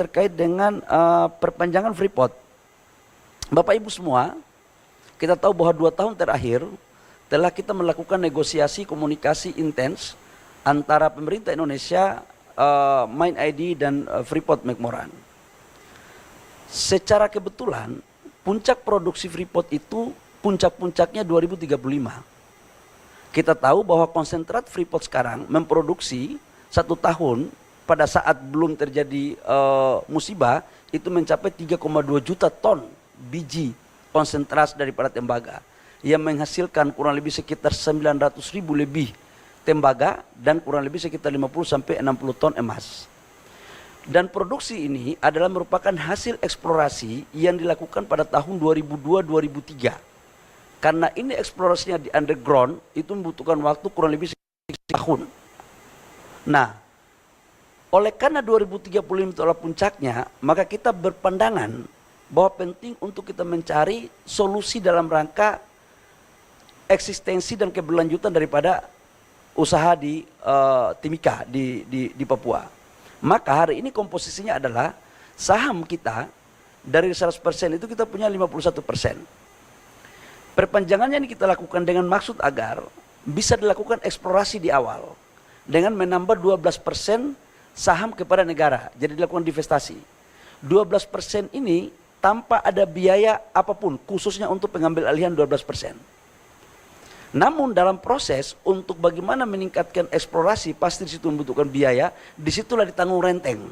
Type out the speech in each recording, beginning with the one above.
terkait dengan perpanjangan Freeport. Bapak Ibu semua, kita tahu bahwa 2 tahun terakhir telah kita melakukan negosiasi komunikasi intens antara pemerintah Indonesia, MindID dan Freeport McMoran. Secara kebetulan puncak produksi Freeport itu puncak-puncaknya 2035. Kita tahu bahwa konsentrat Freeport sekarang memproduksi 1 tahun pada saat belum terjadi musibah itu mencapai 3,2 juta ton biji konsentrat daripada tembaga yang menghasilkan kurang lebih sekitar 900.000 lebih tembaga dan kurang lebih sekitar 50 sampai 60 ton emas. Dan produksi ini adalah merupakan hasil eksplorasi yang dilakukan pada tahun 2002-2003. Karena ini eksplorasinya di underground itu membutuhkan waktu kurang lebih setahun. Nah, oleh karena 2035 itu adalah puncaknya, maka kita berpandangan bahwa penting untuk kita mencari solusi dalam rangka eksistensi dan keberlanjutan daripada usaha di Timika di Papua. Maka hari ini komposisinya adalah saham kita dari 100% itu kita punya 51%. Perpanjangannya ini kita lakukan dengan maksud agar bisa dilakukan eksplorasi di awal dengan menambah 12% saham kepada negara, jadi dilakukan divestasi. 12% ini tanpa ada biaya apapun, khususnya untuk pengambil alihan 12%. Namun dalam proses untuk bagaimana meningkatkan eksplorasi, pasti di situ membutuhkan biaya, disitulah ditanggung renteng.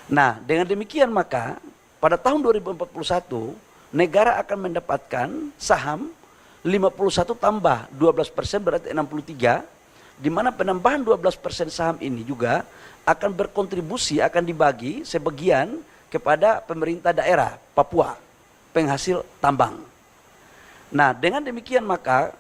Nah, dengan demikian maka pada tahun 2041 negara akan mendapatkan saham 51 tambah 12% berarti 63, di mana penambahan 12% saham ini juga akan berkontribusi, akan dibagi sebagian kepada pemerintah daerah Papua, penghasil tambang. Nah, dengan demikian maka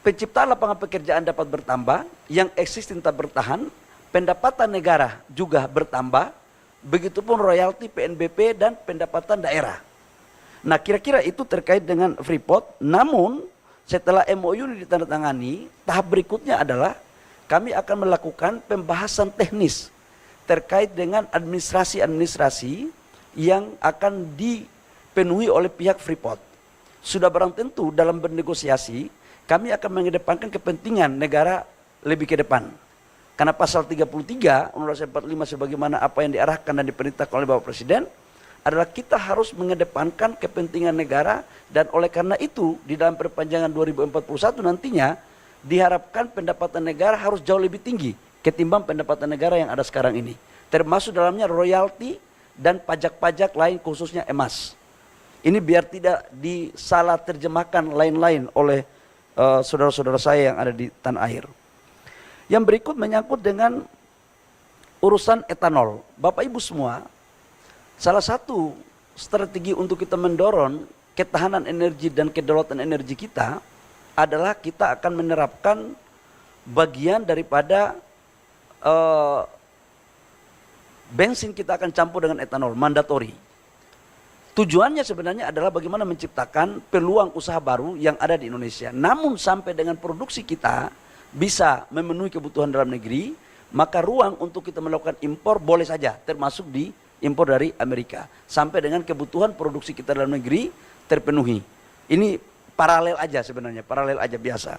penciptaan lapangan pekerjaan dapat bertambah, yang eksis tetap bertahan, pendapatan negara juga bertambah, begitupun royalti PNBP dan pendapatan daerah. Nah, kira-kira itu terkait dengan Freeport. Namun setelah MOU ini ditandatangani, tahap berikutnya adalah kami akan melakukan pembahasan teknis terkait dengan administrasi-administrasi yang akan dipenuhi oleh pihak Freeport. Sudah barang tentu dalam bernegosiasi, kami akan mengedepankan kepentingan negara lebih ke depan. Karena pasal 33 Undang-Undang 45 sebagaimana apa yang diarahkan dan diperintahkan oleh Bapak Presiden adalah kita harus mengedepankan kepentingan negara, dan oleh karena itu di dalam perpanjangan 2041 nantinya diharapkan pendapatan negara harus jauh lebih tinggi ketimbang pendapatan negara yang ada sekarang ini. Termasuk dalamnya royalti dan pajak-pajak lain khususnya emas. Ini biar tidak disalah terjemahkan lain-lain oleh saudara-saudara saya yang ada di tanah air. Yang berikut menyangkut dengan urusan etanol. Bapak Ibu semua, salah satu strategi untuk kita mendorong ketahanan energi dan kedaulatan energi kita adalah kita akan menerapkan bagian daripada bensin kita akan campur dengan etanol, mandatori. Tujuannya sebenarnya adalah bagaimana menciptakan peluang usaha baru yang ada di Indonesia. Namun sampai dengan produksi kita bisa memenuhi kebutuhan dalam negeri, maka ruang untuk kita melakukan impor boleh saja, termasuk di impor dari Amerika, sampai dengan kebutuhan produksi kita dalam negeri terpenuhi. Ini paralel aja sebenarnya, paralel aja biasa.